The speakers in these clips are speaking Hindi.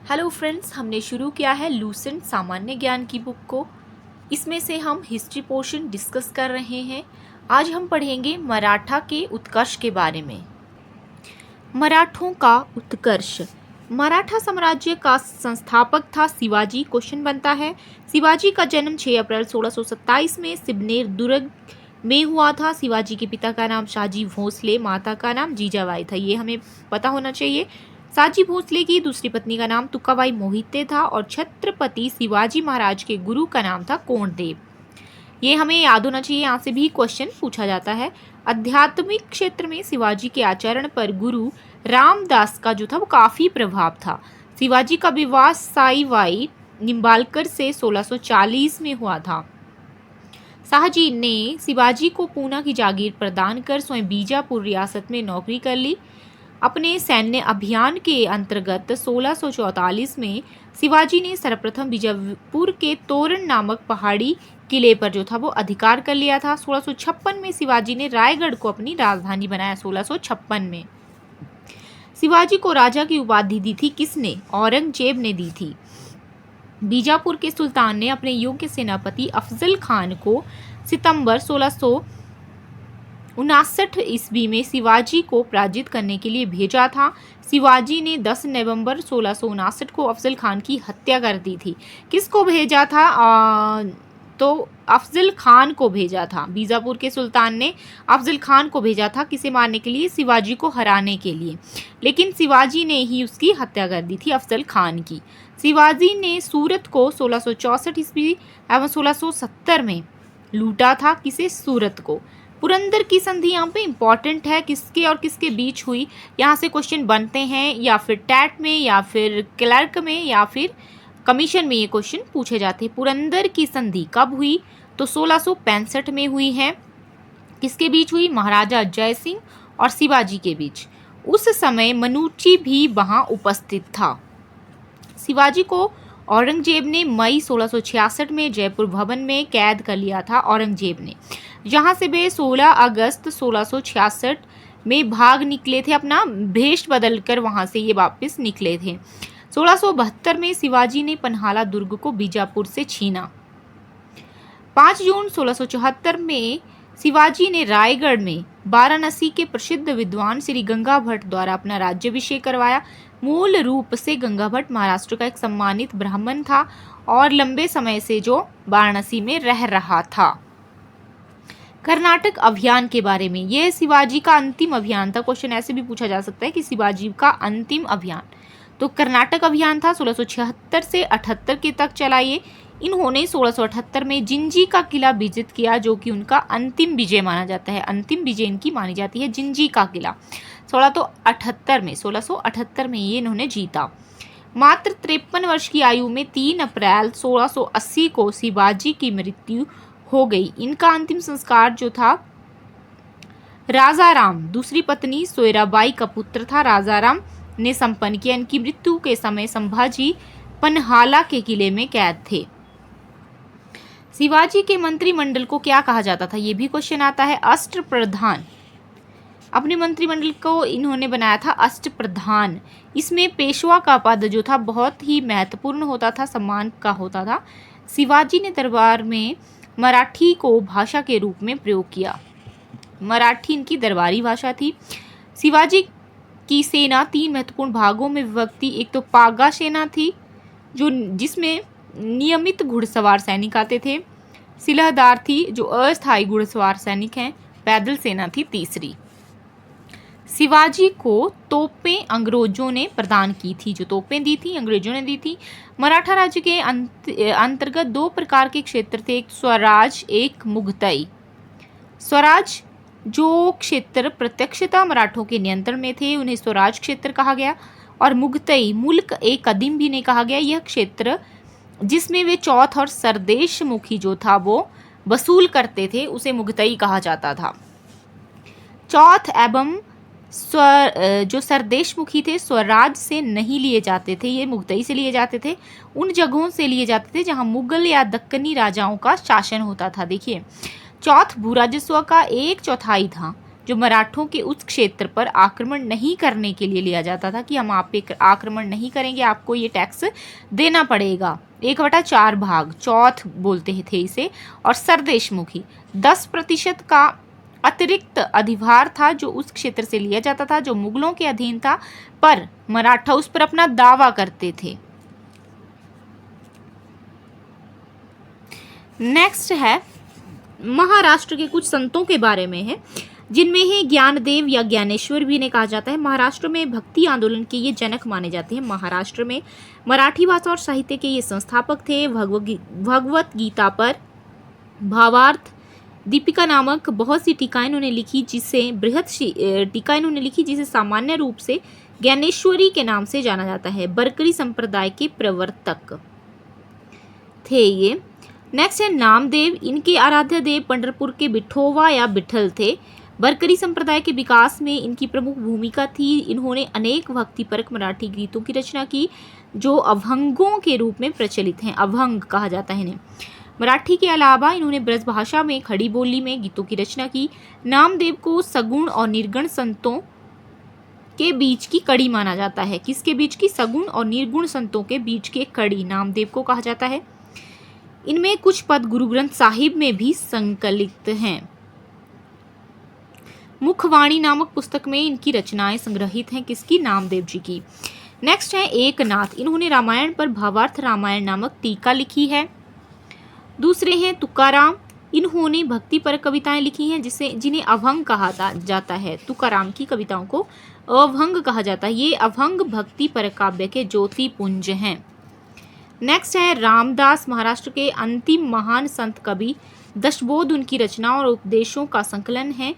हेलो फ्रेंड्स, हमने शुरू किया है लूसेंट सामान्य ज्ञान की बुक को। इसमें से हम हिस्ट्री पोर्शन डिस्कस कर रहे हैं। आज हम पढ़ेंगे मराठा के उत्कर्ष के बारे में। मराठों का उत्कर्ष। मराठा साम्राज्य का संस्थापक था शिवाजी। क्वेश्चन बनता है, शिवाजी का जन्म 6 अप्रैल 1627 में सिबनेर दुर्ग में हुआ था। शिवाजी के पिता का नाम शाहजी भोसले, माता का नाम जीजाबाई था। ये हमें पता होना चाहिए। शाहजी भोसले की दूसरी पत्नी का नाम तुकाबाई मोहिते था और छत्रपति शिवाजी महाराज के गुरु का नाम था कोंडदेव। ये हमें याद होना चाहिए, यहाँ से भी क्वेश्चन पूछा जाता है। आध्यात्मिक क्षेत्र में शिवाजी के आचरण पर गुरु रामदास का जो था वो काफी प्रभाव था। शिवाजी का विवाह साईबाई निम्बालकर से 1640 में हुआ था। शाहजी ने शिवाजी को पूना की जागीर प्रदान कर स्वयं बीजापुर रियासत में नौकरी कर ली। अपने सैन्य अभियान के अंतर्गत 1644 में शिवाजी ने सर्वप्रथम बीजापुर के तोरण नामक पहाड़ी किले पर जो था वो अधिकार कर लिया था। 1656 में शिवाजी ने रायगढ़ को अपनी राजधानी बनाया। 1656 में शिवाजी को राजा की उपाधि दी थी। किसने? औरंगजेब ने दी थी। बीजापुर के सुल्तान ने अपने योग्य सेनापति अफजल खान को सितंबर 1659 ईस्वी में शिवाजी को पराजित करने के लिए भेजा था। शिवाजी ने 10 नवंबर 1659 को अफजल खान की हत्या कर दी थी। किसको भेजा था? तो अफजल खान को भेजा था। बीजापुर के सुल्तान ने अफजल खान को भेजा था किसे मारने के लिए? शिवाजी को हराने के लिए। लेकिन शिवाजी ने ही उसकी हत्या कर दी थी, अफजल खान की। शिवाजी ने सूरत को 1664 ईस्वी एवं 1670 में लूटा था। किसे? सूरत को। पुरंदर की संधि यहाँ पे इम्पॉर्टेंट है, किसके और किसके बीच हुई? यहाँ से क्वेश्चन बनते हैं, या फिर टैट में, या फिर क्लर्क में, या फिर कमीशन में ये क्वेश्चन पूछे जाते हैं। पुरंदर की संधि कब हुई? तो 1665 में हुई है। किसके बीच हुई? महाराजा जय सिंह और शिवाजी के बीच। उस समय मनुची भी वहां उपस्थित था। शिवाजी को औरंगजेब ने मई 1666 में जयपुर भवन में कैद कर लिया था। औरंगजेब ने जहां से वे 16 अगस्त 1666 में भाग निकले थे। अपना भेष बदलकर वहां से ये वापस निकले थे। 1672 में शिवाजी ने पन्हाला दुर्ग को बीजापुर से छीना। 5 जून 1674 में शिवाजी ने रायगढ़ में वाराणसी के प्रसिद्ध विद्वान श्री गंगा भट्ट द्वारा अपना राज्याभिषेक करवाया। मूल रूप से गंगा भट्ट महाराष्ट्र का एक सम्मानित ब्राह्मण था और लंबे समय से जो वाराणसी में रह रहा था। कर्नाटक अभियान के बारे में, यह शिवाजी का अंतिम अभियान था। क्वेश्चन ऐसे भी पूछा जा सकता है कि शिवाजी का अंतिम अभियान, तो कर्नाटक अभियान था। 1676 से 78 के तक चला ये। इन्होंने 1678 में जिंजी का किला विजित किया, जो कि उनका अंतिम विजय माना जाता है। अंतिम विजय इनकी मानी जाती है जिंजी का किला। 1678 में ये इन्होंने जीता। मात्र 53 वर्ष की आयु में 3 अप्रैल 1680 को शिवाजी की मृत्यु हो गई। इनका अंतिम संस्कार जो था राजाराम, दूसरी पत्नी सोयराबाई का पुत्र था, राजाराम ने संपन्न किया। इनकी मृत्यु के समय संभाजी पन्हाला के किले में कैद थे। शिवाजी के मंत्रिमंडल को क्या कहा जाता था? ये भी क्वेश्चन आता है। अष्टप्रधान। अपने मंत्रिमंडल को इन्होंने बनाया था अष्टप्रधान। इसमें पेशवा का पद जो था बहुत ही महत्वपूर्ण होता था, सम्मान का होता था। शिवाजी ने दरबार में मराठी को भाषा के रूप में प्रयोग किया। मराठी इनकी दरबारी भाषा थी। शिवाजी की सेना 3 महत्वपूर्ण भागों में विभक्त थी। एक तो पागा सेना थी, जिसमें नियमित घुड़सवार सैनिक आते थे। सिलहदार थी, जो अस्थायी घुड़सवार सैनिक हैं। पैदल सेना थी तीसरी। शिवाजी को तोपें अंग्रेजों ने प्रदान की थी। जो तोपें दी थी अंग्रेजों ने दी थी। मराठा राज्य के अंतर्गत 2 प्रकार के क्षेत्र थे, एक स्वराज, एक मुगतई। स्वराज जो क्षेत्र प्रत्यक्षता मराठों के नियंत्रण में थे, उन्हें स्वराज क्षेत्र कहा गया। और मुगतई, मुल्क ए कदीम भी नहीं कहा गया, यह क्षेत्र जिसमें वे चौथ और सरदेश मुखी जो था वो वसूल करते थे, उसे मुगतई कहा जाता था। चौथ एवं जो सरदेश मुखी थे स्वराज से नहीं लिए जाते थे, ये मुगतई से लिए जाते थे। उन जगहों से लिए जाते थे जहां मुगल या दक्कनी राजाओं का शासन होता था। देखिए, चौथ भूराजस्व का 1/4 था, जो मराठों के उस क्षेत्र पर आक्रमण नहीं करने के लिए लिया जाता था कि हम आप पे आक्रमण नहीं करेंगे, आपको ये टैक्स देना पड़ेगा। 1/4 भाग, चौथ बोलते थे इसे। और सरदेशमुखी 10% का अतिरिक्त अधिभार था जो उस क्षेत्र से लिया जाता था जो मुगलों के अधीन था, पर मराठा उस पर अपना दावा करते थे। नेक्स्ट है महाराष्ट्र के कुछ संतों के बारे में है, जिनमें है ज्ञानदेव या ज्ञानेश्वर भी इन्हें कहा जाता है। महाराष्ट्र में भक्ति आंदोलन के ये जनक माने जाते हैं। महाराष्ट्र में मराठी भाषा और साहित्य के ये संस्थापक थे। भगवत गीता पर भावार्थ दीपिका नामक बहुत सी टीकाएं इन्होंने लिखी, जिसे बृहत टीका इन्होंने लिखी, जिसे सामान्य रूप से ज्ञानेश्वरी के नाम से जाना जाता है। बरकरी संप्रदाय के प्रवर्तक थे ये। नेक्स्ट है नामदेव। इनके आराध्य देव पंढरपुर के बिठोवा या बिठल थे। बरकरी संप्रदाय के विकास में इनकी प्रमुख भूमिका थी। इन्होंने अनेक भक्तिपरक मराठी गीतों की रचना की जो अभंगों के रूप में प्रचलित हैं। अभंग कहा जाता है इन्हें। मराठी के अलावा इन्होंने ब्रज भाषा में खड़ी बोली में गीतों की रचना की। नामदेव को सगुण और निर्गुण संतों के बीच की कड़ी माना जाता है। किसके बीच की? सगुण और निर्गुण संतों के बीच की कड़ी नामदेव को कहा जाता है। इनमें कुछ पद गुरु ग्रंथ साहिब में भी संकलित हैं। मुखवाणी नामक पुस्तक में इनकी रचनाएं संग्रहित हैं। किसकी? नामदेव जी की। नेक्स्ट है एकनाथ। इन्होंने रामायण पर भावार्थ रामायण नामक टीका लिखी है। दूसरे हैं तुकाराम। इन्होंने भक्ति पर कविताएं लिखी हैं जिन्हें अभंग कहा जाता है। तुकाराम की कविताओं को अभंग कहा जाता है। ये अभंग भक्ति पर काव्य के ज्योति पुंज हैं। नेक्स्ट है रामदास। महाराष्ट्र के अंतिम महान संत कवि। दशबोध उनकी रचना और उपदेशों का संकलन है।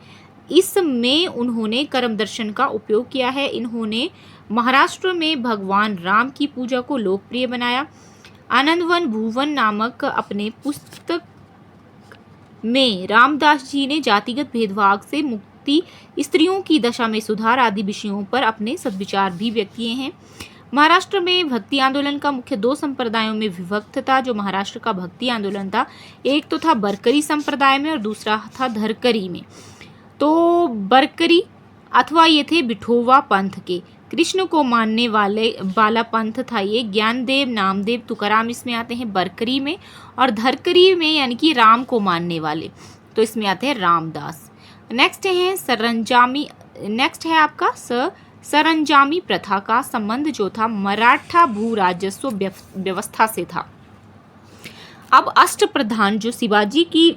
इसमें उन्होंने कर्म दर्शन का उपयोग किया है। इन्होंने महाराष्ट्र में भगवान राम की पूजा को लोकप्रिय बनाया। आनंदवन भुवन नामक अपने पुस्तक में रामदास जी ने जातिगत भेदभाव से मुक्ति, स्त्रियों की दशा में सुधार आदि विषयों पर अपने सद्विचार भी व्यक्त किए हैं। महाराष्ट्र में भक्ति आंदोलन का मुख्य 2 संप्रदायों में विभक्त था। जो महाराष्ट्र का भक्ति आंदोलन था, एक तो था बरकरी संप्रदाय में और दूसरा था धरकरी में। तो बरकरी अथवा ये थे बिठोवा पंथ के। कृष्ण को मानने वाला पंथ था ये। ज्ञानदेव, नामदेव, तुकाराम इसमें आते हैं बरकरी में, और धरकरी में यानी कि राम को मानने वाले, तो इसमें आते हैं रामदास। नेक्स्ट है सरंजामी। नेक्स्ट है आपका सरंजामी प्रथा का संबंध जो था मराठा भू राजस्व व्यवस्था से था। अब अष्टप्रधान जो शिवाजी की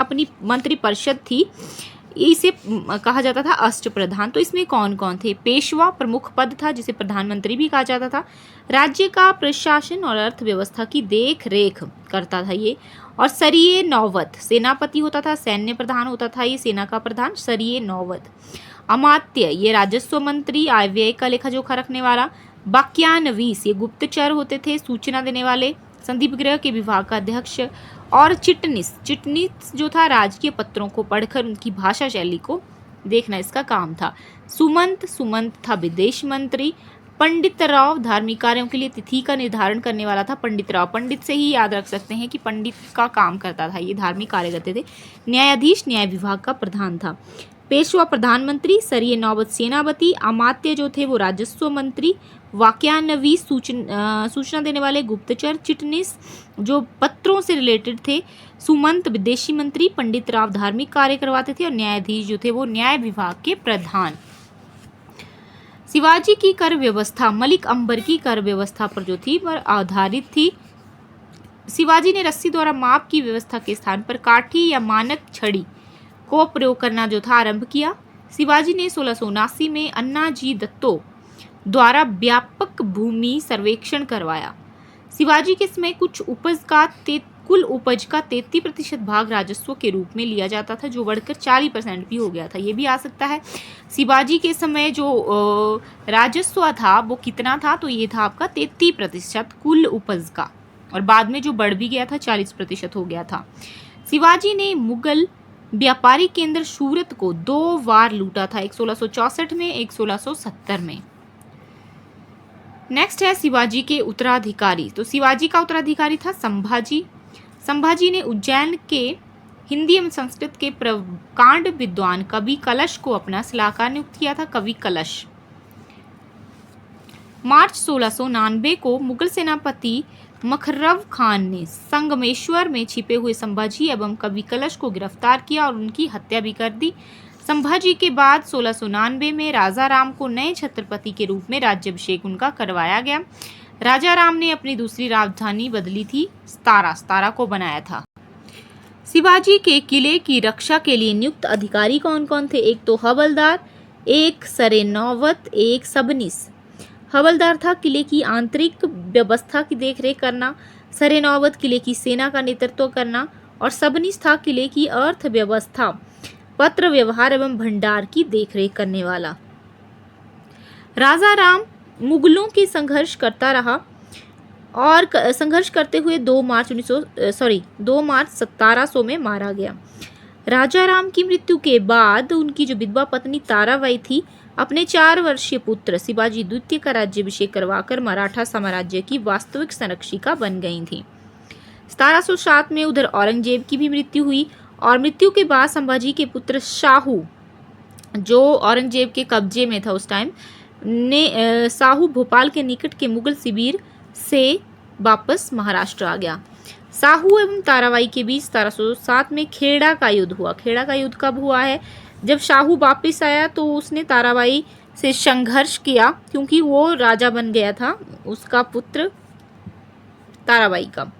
अपनी मंत्रिपरिषद थी, इसे कहा जाता था अष्टप्रधान। तो इसमें कौन कौन थे? पेशवा प्रमुख पद था जिसे प्रधानमंत्री भी कहा जाता था। राज्य का प्रशासन और अर्थव्यवस्था की देख रेख करता था ये। और सरिये नौवत सेनापति होता था। सैन्य प्रधान होता था ये, सेना का प्रधान सरिये नौवत। अमात्य ये राजस्व मंत्री, आय व्यय का लेखा जोखा रखने वाला। वाक्यानवीस ये गुप्तचर होते थे, सूचना देने वाले। संदीप गृह के विभाग का अध्यक्ष। और चिटनिस जो था राजकीय पत्रों को पढ़कर उनकी भाषा शैली को देखना इसका काम था। सुमंत था विदेश मंत्री। पंडित राव धार्मिक कार्यों के लिए तिथि का निर्धारण करने वाला था। पंडित राव, पंडित से ही याद रख सकते हैं कि पंडित का काम करता था, ये धार्मिक कार्य करते थे। न्यायाधीश न्याय विभाग का प्रधान था। पेशवा प्रधानमंत्री, सरिये नौबत सेनापति। अमात्य जो थे वो राजस्व मंत्री। वाक्यानवी सूचना देने वाले गुप्तचर। चिटनिस जो पत्रों से रिलेटेड थे। सुमंत विदेशी मंत्री। पंडित राव धार्मिक कार्य करवाते थे। और न्यायाधीश जो थे वो न्याय विभाग के प्रधान। शिवाजी की कर व्यवस्था मलिक अंबर की कर व्यवस्था पर जो थी वह आधारित थी। शिवाजी ने रस्सी द्वारा माप की व्यवस्था के स्थान पर काठी या मानक छड़ी को प्रयोग करना जो था आरंभ किया। शिवाजी ने 1679 में अन्नाजी दत्तो द्वारा व्यापक भूमि सर्वेक्षण करवाया। शिवाजी के समय कुल उपज का 33% भाग राजस्व के रूप में लिया जाता था, जो बढ़कर 40% भी हो गया था। ये भी आ सकता है। शिवाजी के समय जो राजस्व था वो कितना था? तो ये था आपका 33% कुल उपज का, और बाद में जो बढ़ भी गया था 40% हो गया था। शिवाजी ने मुगल व्यापारी केंद्र सूरत को 2 बार लूटा था, एक 1664 में, एक 1670 में। नेक्स्ट है शिवाजी के उत्तराधिकारी। तो शिवाजी का उत्तराधिकारी था संभाजी। संभाजी ने उज्जैन के हिंदी एवं संस्कृत के प्रकांड विद्वान कवि कलश को अपना सलाहकार नियुक्त किया था, कवि कलश। मार्च 1699 को मुगल सेनापति मखरव खान ने संगमेश्वर में छिपे हुए संभाजी एवं कवि कलश को गिरफ्तार किया और उनकी हत्या भी कर दी। संभाजी के बाद 1699 में राजा राम को नए छत्रपति के रूप में राज्याभिषेक उनका करवाया गया। राजा राम ने अपनी दूसरी राजधानी बदली थी, सतारा को बनाया था। शिवाजी के किले की रक्षा के लिए नियुक्त अधिकारी कौन कौन थे? एक तो हवलदार, एक सरेनौवत, एक सबनीस। हवलदार था किले की आंतरिक व्यवस्था की देखरेख करना, सरेनौवत किले की सेना का नेतृत्व करना और सबनीस था किले की अर्थव्यवस्था, पत्र व्यवहार एवं भंडार की देखरेख करने वाला। राजा राम मुगलों के संघर्ष करता रहा और संघर्ष करते हुए 2 मार्च 1700 में मारा गया। राजा राम की मृत्यु के बाद उनकी जो विधवा पत्नी ताराबाई थी, अपने 4 वर्षीय पुत्र शिवाजी द्वितीय का राज्याभिषेक करवाकर मराठा साम्राज्य की वास्तविक संरक्षिका बन गई थी। 1707 में उधर औरंगजेब की भी मृत्यु हुई और मृत्यु के बाद संभाजी के पुत्र शाहू, जो औरंगजेब के कब्जे में था उस टाइम, ने शाहू भोपाल के निकट के मुगल शिविर से वापस महाराष्ट्र आ गया। शाहू एवं ताराबाई के बीच 1707 में खेड़ा का युद्ध हुआ। खेड़ा का युद्ध कब हुआ है? जब शाहू वापस आया तो उसने ताराबाई से संघर्ष किया, क्योंकि वो राजा बन गया था, उसका पुत्र ताराबाई का,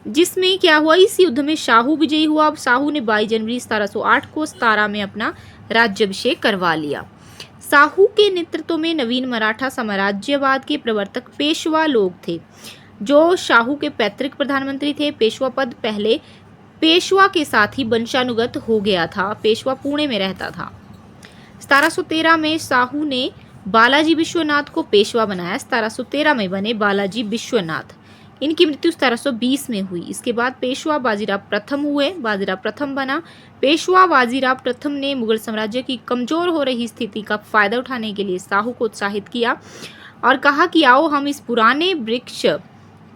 जिसमें क्या हुआ, इस युद्ध में शाहू विजयी हुआ। अब शाहू ने 22 जनवरी 1708 को सतारा में अपना राज्याभिषेक करवा लिया। शाहू के नेतृत्व में नवीन मराठा साम्राज्यवाद के प्रवर्तक पेशवा लोग थे, जो शाहू के पैतृक प्रधानमंत्री थे। पेशवा पद पहले पेशवा के साथ ही वंशानुगत हो गया था। पेशवा पुणे में रहता था। 1713 में शाहू ने बालाजी विश्वनाथ को पेशवा बनाया। 1713 में बने बालाजी विश्वनाथ। इनकी मृत्यु 1720 में हुई। इसके बाद पेशवा बाजीराव प्रथम हुए। बाजीराव प्रथम बना। पेशवा बाजीराव प्रथम ने मुगल साम्राज्य की कमजोर हो रही स्थिति का फायदा उठाने के लिए शाहू को उत्साहित किया और कहा कि आओ हम इस पुराने वृक्ष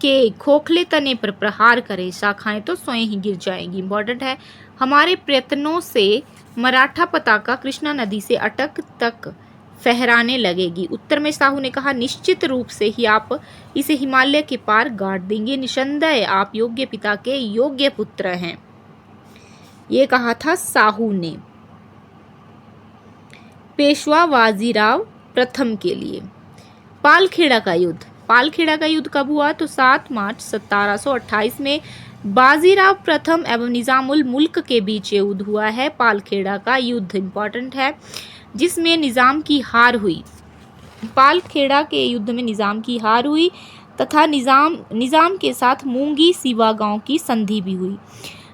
के खोखले तने पर प्रहार करें, शाखाएं तो स्वयं ही गिर जाएंगी। इम्पोर्टेंट है, हमारे प्रयत्नों से मराठा पताका कृष्णा नदी से अटक तक फहराने लगेगी। उत्तर में शाहू ने कहा, निश्चित रूप से ही आप इसे हिमालय के पार गाड़ देंगे। निसंदेह आप योग्य पिता के योग्य पुत्र हैं। ये कहा था शाहू ने पेशवा बाजीराव प्रथम के लिए। पालखेड़ा का युद्ध। पालखेड़ा का युद्ध कब हुआ? तो 7 मार्च 1728 में बाजीराव प्रथम एवं निजामुल मुल्क के बीच युद्ध हुआ है। पालखेड़ा का युद्ध इम्पोर्टेंट है, जिसमें निजाम की हार हुई। पालखेड़ा के युद्ध में निजाम की हार हुई तथा निजाम के साथ मूंगी सीवा गांव की संधि भी हुई।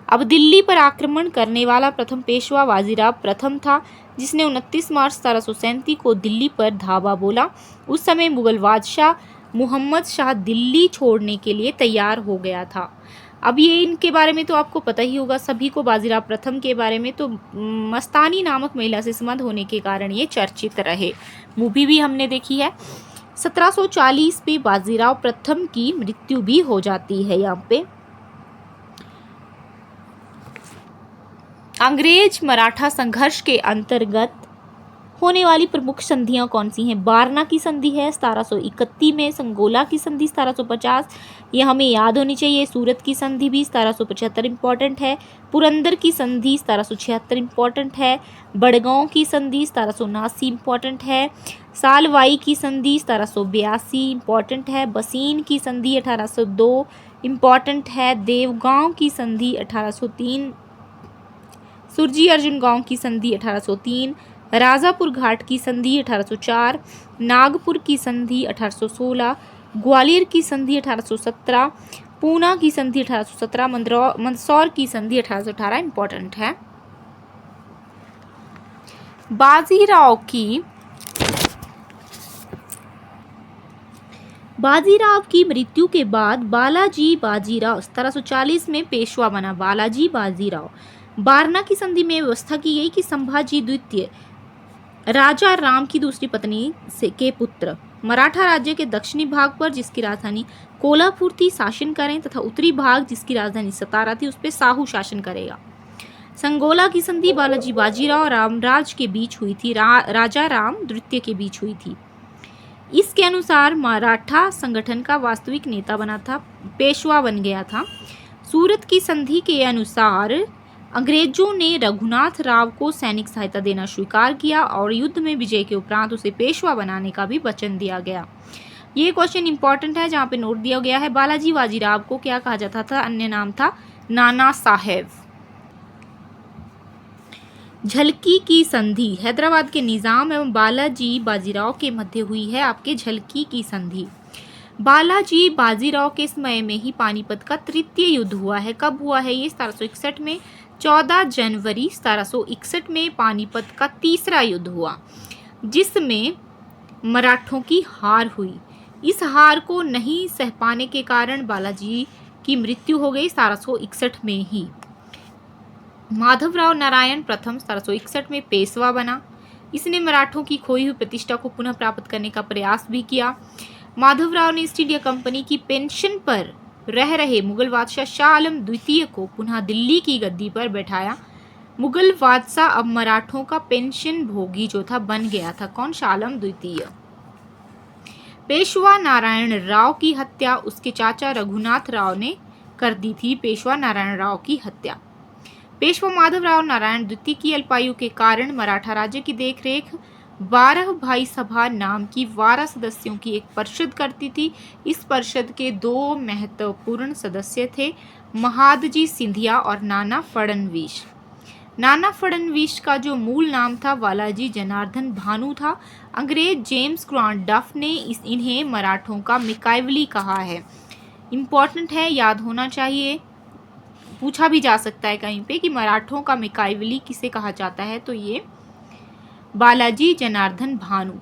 अब दिल्ली पर आक्रमण करने वाला प्रथम पेशवा बाजीराव प्रथम था, जिसने 29 मार्च 1737 को दिल्ली पर धावा बोला। उस समय मुगल बादशाह मुहम्मद शाह दिल्ली छोड़ने के लिए तैयार हो गया था। अब ये इनके बारे में तो आपको पता ही होगा सभी को। बाजीराव प्रथम के बारे में तो मस्तानी नामक महिला से संबंध होने के कारण ये चर्चित रहे। मूवी भी हमने देखी है। 1740 में बाजीराव प्रथम की मृत्यु भी हो जाती है। यहाँ पे अंग्रेज मराठा संघर्ष के अंतर्गत होने वाली प्रमुख संधियां कौन सी हैं? बारना की संधि है 1731 में। संगोला की संधि 1750, ये हमें याद होनी चाहिए। सूरत की संधि भी 1775 इम्पॉर्टेंट है। पुरंदर की संधि 1776 इम्पॉर्टेंट है। बड़गांव की संधि 1779 इम्पॉर्टेंट है। सालवाई की संधि 1782 इम्पॉर्टेंट है। बसीन की संधि 1802 इम्पॉर्टेंट है। देवगांव की संधि 1803। सुरजी अर्जुन गांव की संधि 1803। राजापुर घाट की संधि 1804। नागपुर की संधि 1816। ग्वालियर की संधि 1817। पूना की संधि 1817। मंदसौर की संधि 1818 इम्पोर्टेंट है। बाजीराव की मृत्यु के बाद बालाजी बाजीराव 1740 में पेशवा बना। बालाजी बाजीराव। बारना की संधि में व्यवस्था की गई कि संभाजी द्वितीय राजा राम की दूसरी पत्नी के पुत्र मराठा राज्य के दक्षिणी भाग पर, जिसकी राजधानी कोल्हापुर थी, शासन करें तथा उत्तरी भाग जिसकी राजधानी सतारा थी उस पर शाहू शासन करेगा। संगोला की संधि बालाजी बाजीराव रामराज के बीच हुई थी, राजा राम द्वितीय के बीच हुई थी। इसके अनुसार मराठा संगठन का वास्तविक नेता बना था, पेशवा बन गया था। सूरत की संधि के अनुसार अंग्रेजों ने रघुनाथ राव को सैनिक सहायता देना स्वीकार किया और युद्ध में विजय के उपरांत उसे पेशवा बनाने का भी वचन दिया गया। ये क्वेश्चन इंपॉर्टेंट है, जहाँ पे नोट दिया गया है। बालाजी बाजीराव को क्या कहा जाता था? अन्य नाम था नाना साहेब। झलकी की संधि हैदराबाद के निजाम एवं बालाजी बाजीराव के मध्य हुई है। आपके झलकी की संधि बालाजी बाजीराव के समय में ही पानीपत का तृतीय युद्ध हुआ है। कब हुआ है ये? 1761 में। 14 जनवरी 1761 में पानीपत का तीसरा युद्ध हुआ, जिसमें मराठों की हार हुई। इस हार को नहीं सह पाने के कारण बालाजी की मृत्यु हो गई 1761 में ही। माधवराव नारायण प्रथम 1761 में पेशवा बना। इसने मराठों की खोई हुई प्रतिष्ठा को पुनः प्राप्त करने का प्रयास भी किया। माधवराव ने ईस्ट इंडिया कंपनी की पेंशन पर रह रहे मुगल बादशाह शाह आलम द्वितीय को पुनः दिल्ली की गद्दी पर बैठाया। मुगल बादशाह अब मराठों का पेंशन भोगी जो था बन गया था। कौन? शाह आलम द्वितीय। पेशवा नारायण राव की हत्या उसके चाचा रघुनाथ राव ने कर दी थी। पेशवा नारायण राव की हत्या। पेशवा माधवराव नारायण द्वितीय की अल्पायु के कारण मराठा राज्य की देखरेख 12 भाई सभा नाम की 12 सदस्यों की एक परिषद करती थी। इस परिषद के 2 महत्वपूर्ण सदस्य थे, महादजी सिंधिया और नाना फडणवीस। नाना फडणवीस का जो मूल नाम था बालाजी जनार्दन भानु था। अंग्रेज जेम्स ग्रांट डफ ने इन्हें मराठों का मिकाइवली कहा है। इम्पॉर्टेंट है, याद होना चाहिए, पूछा भी जा सकता है कहीं पे कि मराठों का मिकाइवली किसे कहा जाता है, तो ये बालाजी जनार्दन भानु,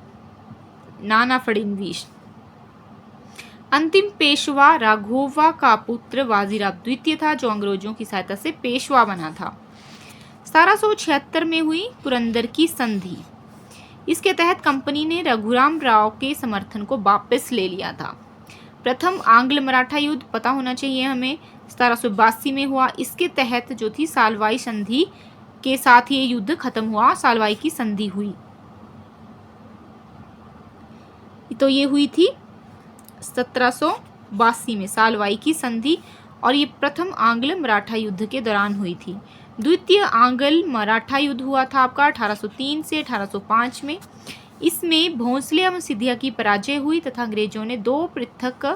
नाना फडणवीस। अंतिम पेशवा राघोवा का पुत्र बाजीराव द्वितीय था, जो अंग्रेजों की सहायता से पेशवा बना था। 1776 में हुई पुरंदर की संधि। इसके तहत कंपनी ने रघुराम राव के समर्थन को वापस ले लिया था। प्रथम आंग्ल मराठा युद्ध पता होना चाहिए हमें, 1782 में हुआ। इसके तहत जो थी सालवाई संधि के साथ ये युद्ध खत्म हुआ, सालवाई की संधि हुई। तो ये हुई थी 1782 में सालवाई की संधि, और ये प्रथम आंग्ल मराठा युद्ध के दौरान हुई थी। द्वितीय आंग्ल मराठा युद्ध हुआ था आपका 1803 से 1805 में। इसमें भोंसले एवं सिंधिया की पराजय हुई तथा अंग्रेजों ने 2 पृथक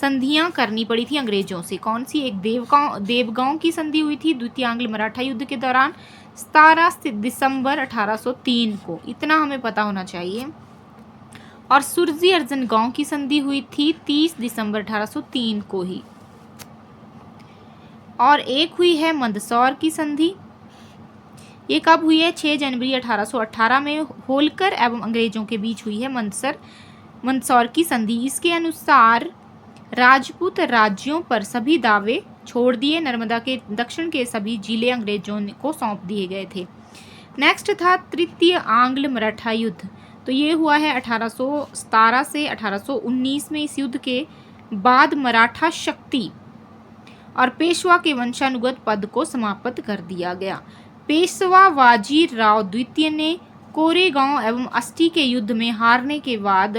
संधियां करनी पड़ी थी अंग्रेजों से। कौन सी? एक देवगांव की संधि हुई थी द्वितीय आंग्ल मराठा युद्ध के दौरान 17 दिसंबर 1803 को, इतना हमें पता होना चाहिए। और सुरजी अर्जन गांव की संधि हुई थी 30 दिसंबर 1803 को ही। और एक हुई है मंदसौर की संधि। ये कब हुई है? 6 जनवरी 1818 में होलकर एवं अंग्रेजों के बीच हुई है मंदसौर की संधि। इसके अनुसार राजपूत राज्यों पर सभी दावे छोड़ दिए। नर्मदा के दक्षिण के सभी जिले अंग्रेजों को सौंप दिए गए थे। नेक्स्ट था तृतीय आंग्ल मराठा युद्ध। तो ये हुआ है 1817 से 1819 में। इस युद्ध के बाद मराठा शक्ति और पेशवा के वंशानुगत पद को समाप्त कर दिया गया। पेशवा बाजीराव द्वितीय ने कोरेगांव एवं अस्टी के युद्ध में हारने के बाद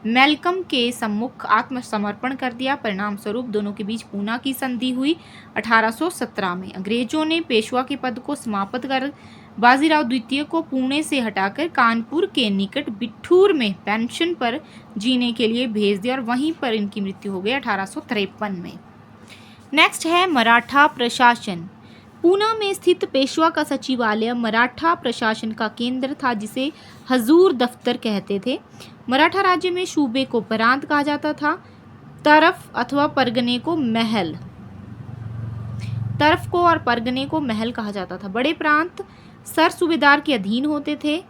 मैल्कम के सम्मुख आत्मसमर्पण कर दिया। परिणाम स्वरूप दोनों के बीच पूना की संधि हुई 1817 में। अंग्रेजों ने पेशवा के पद को समाप्त कर बाजीराव द्वितीय को पुणे से हटाकर कानपुर के निकट बिठूर में पेंशन पर जीने के लिए भेज दिया, और वहीं पर इनकी मृत्यु हो गई 1853 में। नेक्स्ट है मराठा प्रशासन। पूना में स्थित पेशवा का सचिवालय मराठा प्रशासन का केंद्र था, जिसे हजूर दफ्तर कहते थे। मराठा राज्य में सूबे को प्रांत कहा जाता था। तरफ अथवा परगने को महल, तरफ को और परगने को महल कहा जाता था। बड़े प्रांत सर सूबेदार के अधीन होते थे।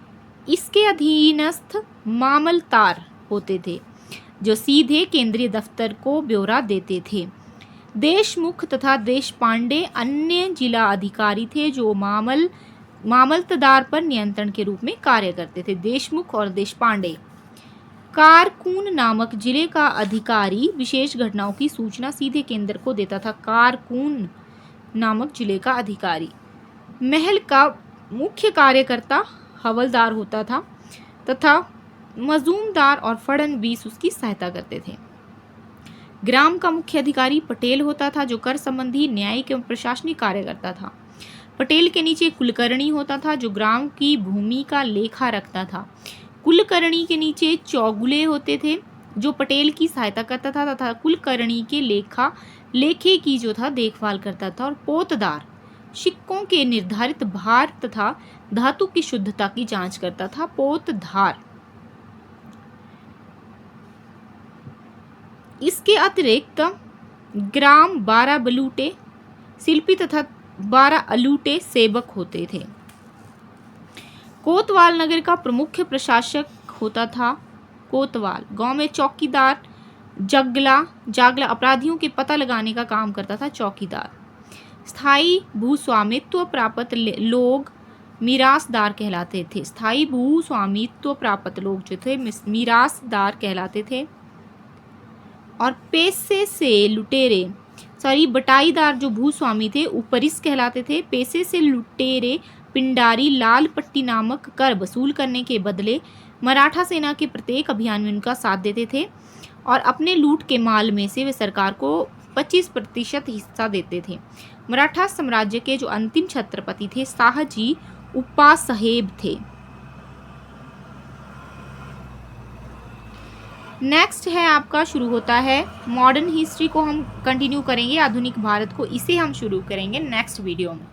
इसके अधीनस्थ मामलतार होते थे, जो सीधे केंद्रीय दफ्तर को ब्यौरा देते थे। देशमुख तथा देशपांडे अन्य जिला अधिकारी थे, जो मामलतदार पर नियंत्रण के रूप में कार्य करते थे। देशमुख और देशपांडे। कारकून नामक जिले का अधिकारी विशेष घटनाओं की सूचना सीधे केंद्र को देता था। कारकून नामक जिले का अधिकारी। महल का मुख्य कार्यकर्ता हवलदार होता था तथा मजूमदार और फड़नवीस उसकी सहायता करते थे। ग्राम का मुख्य अधिकारी पटेल होता था जो कर संबंधी न्यायिक एवं प्रशासनिक कार्य करता था। पटेल के नीचे कुलकर्णी होता था जो ग्राम की भूमि का लेखा रखता था। कुलकर्णी के नीचे चौगुले होते थे जो पटेल की सहायता करता था तथा कुलकर्णी के लेखे की जो था देखभाल करता था। और पोतदार सिक्कों के निर्धारित भार तथा धातु की शुद्धता की जांच करता था। पोतदार इसके अतिरिक्त ग्राम 12 बलूटे शिल्पी तथा 12 अलूटे सेवक होते थे। कोतवाल नगर का प्रमुख प्रशासक होता था कोतवाल। गांव में चौकीदार जागला अपराधियों के पता लगाने का काम करता था चौकीदार। स्थायी भूस्वामित्व प्राप्त लोग मीरासदार कहलाते थे। स्थायी भूस्वामित्व प्राप्त लोग जो थे मीरासदार कहलाते थे। और पैसे से लुटेरे बटाईदार जो भूस्वामी थे उपरिस कहलाते थे। पैसे से लुटेरे पिंडारी लाल पट्टी नामक कर वसूल करने के बदले मराठा सेना के प्रत्येक अभियान में उनका साथ देते थे और अपने लूट के माल में से वे सरकार को 25% हिस्सा देते थे। मराठा साम्राज्य के जो अंतिम छत्रपति थे शाहजी उपा साहेब थे। नेक्स्ट है आपका शुरू होता है मॉडर्न हिस्ट्री को हम कंटिन्यू करेंगे, आधुनिक भारत को, इसे हम शुरू करेंगे नेक्स्ट वीडियो में।